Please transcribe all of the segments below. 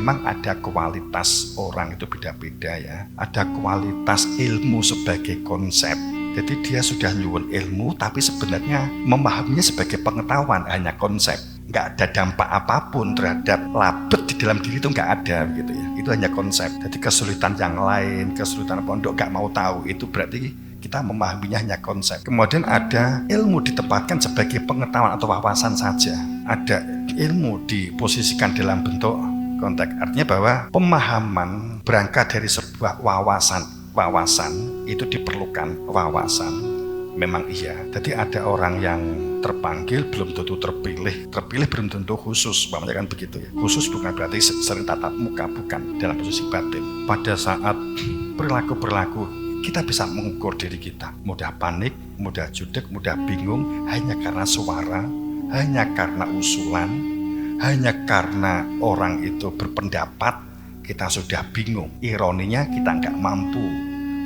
memang ada kualitas orang itu beda-beda ya. Ada kualitas ilmu sebagai konsep. Jadi dia sudah nyuwun ilmu tapi sebenarnya memahaminya sebagai pengetahuan, hanya konsep. Nggak ada dampak apapun terhadap labet di dalam diri itu nggak ada gitu ya. Itu hanya konsep. Jadi kesulitan yang lain, kesulitan pondok nggak mau tahu, itu berarti kita memahaminya hanya konsep. Kemudian ada ilmu ditempatkan sebagai pengetahuan atau wawasan saja. Ada ilmu diposisikan dalam bentuk konteks. Artinya bahwa pemahaman berangkat dari sebuah wawasan itu diperlukan wawasan. Memang iya. Jadi ada orang yang terpanggil belum tentu terpilih belum tentu khusus, makanya kan begitu ya. Khusus bukan berarti sering tatap muka, bukan, dalam posisi batin. Pada saat perilaku kita bisa mengukur diri kita, mudah panik, mudah jutek, mudah bingung hanya karena suara, hanya karena usulan, hanya karena orang itu berpendapat, kita sudah bingung. Ironinya kita nggak mampu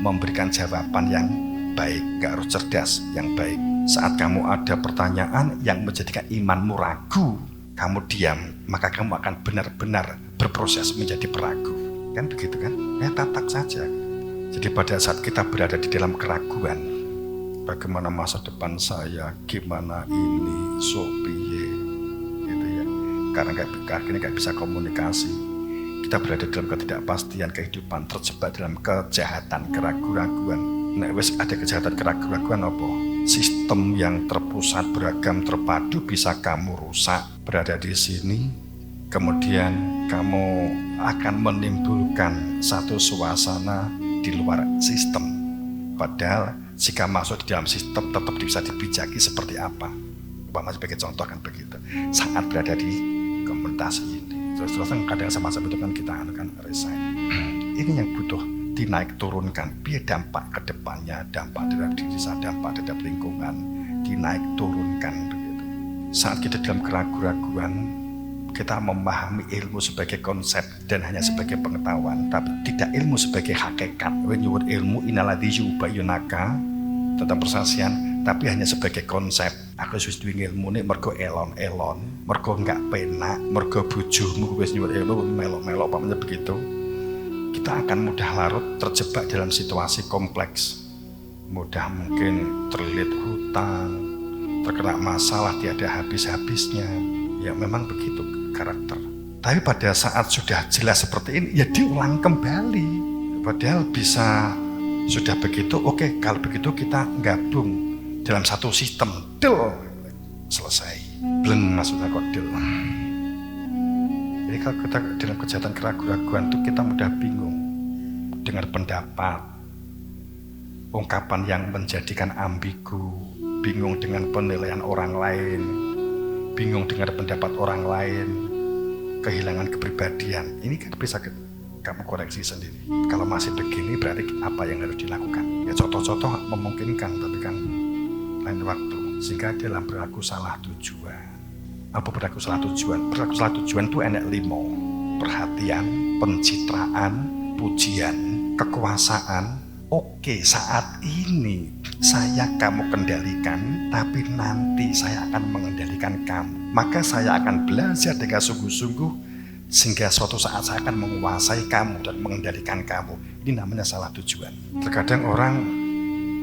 memberikan jawaban yang baik, nggak harus cerdas, yang baik. Saat kamu ada pertanyaan yang menjadikan imanmu ragu, kamu diam, maka kamu akan benar-benar berproses menjadi peragu. Kan begitu kan? Ya tatak saja. Jadi pada saat kita berada di dalam keraguan, bagaimana masa depan saya, gimana ini, sopiye, gitu ya. Karena nggak bisa komunikasi, kita berada dalam ketidakpastian kehidupan, terjebak dalam kejahatan, keraguan-raguan. Nek wis ada kejahatan, keraguan-raguan apa? Sistem yang terpusat, beragam, terpadu bisa kamu rusak. Berada di sini, kemudian kamu akan menimbulkan satu suasana di luar sistem. Padahal jika masuk di dalam sistem tetap bisa dipijaki seperti apa. Umpama sebagai contoh kan begitu. Saat berada di komunitas ini, terus kadang sama-sama itu kan kita akan resign. Ini yang butuh dinaik turunkan. Biar dampak ke depannya, dampak terhadap diri saya, dampak terhadap lingkungan, dinaik turunkan begitu. Saat kita dalam keraguan-raguan, kita memahami ilmu sebagai konsep dan hanya sebagai pengetahuan, tapi tidak ilmu sebagai hakikat. Menyebut ilmu inaladhi yubayunaka tentang persaksian, tapi hanya sebagai konsep. Aku wis duwe ilmu nih mergo elon-elon, mergo nggak penak, mergo bojomu wis nyuwun ilmu melok-melok pamane begitu. Kita akan mudah larut terjebak dalam situasi kompleks. Mudah mungkin terlilit hutang, terkena masalah tiada habis-habisnya. Ya memang begitu karakter. Tapi pada saat sudah jelas seperti ini, ya diulang kembali. Padahal bisa sudah begitu, oke, kalau begitu kita gabung dalam satu sistem. Del, selesai. Bleng, maksudnya kok del. Jadi kalau kita dalam kejahatan keraguan-raguan itu kita mudah bingung dengan pendapat, ungkapan yang menjadikan ambigu, bingung dengan penilaian orang lain, bingung dengan pendapat orang lain, kehilangan kepribadian. Ini kan bisa kamu koreksi sendiri. Kalau masih begini berarti apa yang harus dilakukan? Ya contoh-contoh memungkinkan, tapi kan lain waktu. Sehingga dalam berlaku salah tujuan. Apa berlaku salah tujuan? Berlaku salah tujuan itu enak 5. Perhatian, pencitraan, pujian, kekuasaan. Oke, saat ini saya kamu kendalikan, tapi nanti saya akan mengendalikan kamu. Maka saya akan belajar dengan sungguh-sungguh, sehingga suatu saat saya akan menguasai kamu dan mengendalikan kamu. Ini namanya salah tujuan. Terkadang orang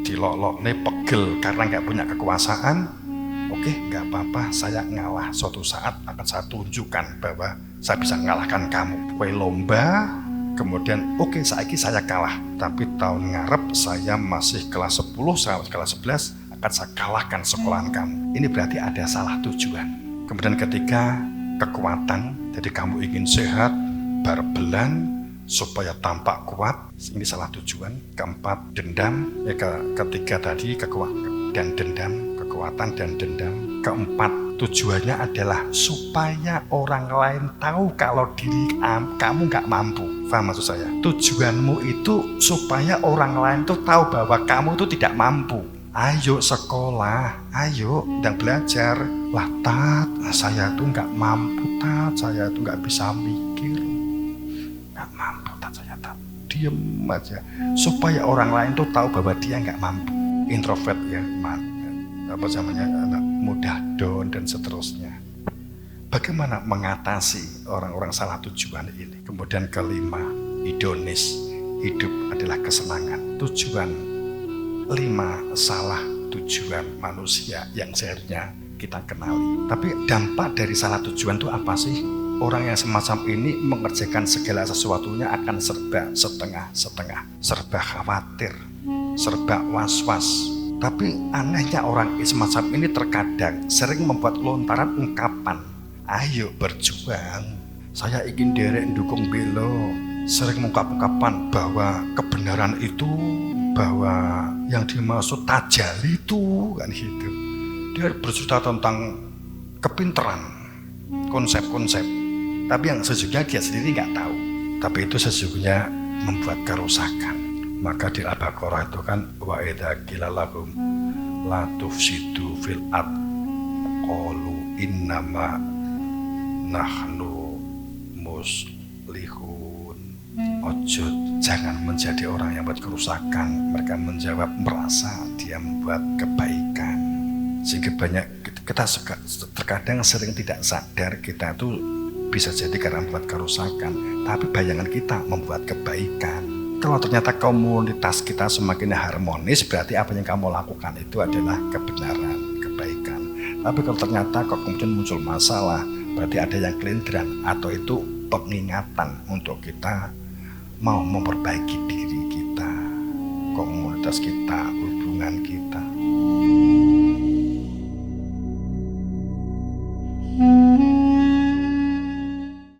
dilolok nih pegel karena nggak punya kekuasaan. Oke, nggak apa-apa, saya ngalah. Suatu saat akan saya tunjukkan bahwa saya bisa mengalahkan kamu. Kue lomba, kemudian oke, saiki saya kalah. Tapi tahun ngarep saya masih kelas 10, saya kelas 11, akan saya kalahkan sekolahan kamu. Ini berarti ada salah tujuan. Kemudian ketiga, kekuatan. Jadi kamu ingin sehat, barbelan, supaya tampak kuat. Ini salah tujuan. Keempat, dendam. Ya, ketiga tadi kekuatan dan dendam. Kekuatan dan dendam. Keempat, tujuannya adalah supaya orang lain tahu kalau diri kamu nggak mampu. Paham maksud saya? Tujuanmu itu supaya orang lain tuh tahu bahwa kamu itu tidak mampu. Ayo sekolah, ayo dan belajar. Lah Tat, saya tuh nggak mampu Tat, saya tuh nggak bisa mikir, nggak mampu Tat, saya Tat. Diem aja, supaya orang lain tuh tahu bahwa dia nggak mampu. Introvert ya, apa namanya, mudah down dan seterusnya. Bagaimana mengatasi orang-orang salah tujuan ini? Kemudian kelima, hedonis, hidup adalah kesenangan. Tujuan 5 salah tujuan manusia yang seharusnya kita kenali. Tapi dampak dari salah tujuan itu apa sih? Orang yang semacam ini mengerjakan segala sesuatunya akan serba setengah-setengah, serba khawatir, serba was-was. Tapi anehnya orang semacam ini terkadang sering membuat lontaran ungkapan, ayo berjuang, saya ingin derek dukung belo. Sering mengungkap-ungkapan bahwa kebenaran itu, bahwa yang dimaksud tajali itu, kan gitu. Dia bercerita tentang kepintaran, konsep-konsep, tapi yang sesungguhnya dia sendiri nggak tahu. Tapi itu sesungguhnya membuat kerusakan. Maka di Al-Baqarah itu kan wa idza qila lahum la tufsidu fil ard qalu innama nahnu muslihun. Ojo, jangan menjadi orang yang buat kerusakan. Mereka menjawab merasa dia membuat kebaikan. Sehingga banyak kita terkadang sering tidak sadar kita tuh bisa jadi karena membuat kerusakan, tapi bayangan kita membuat kebaikan. Kalau ternyata komunitas kita semakin harmonis, berarti apa yang kamu lakukan itu adalah kebenaran, kebaikan. Tapi kalau ternyata kok kemudian muncul masalah, berarti ada yang kelindiran, atau itu pengingatan untuk kita mau memperbaiki diri kita, komunitas kita, hubungan kita.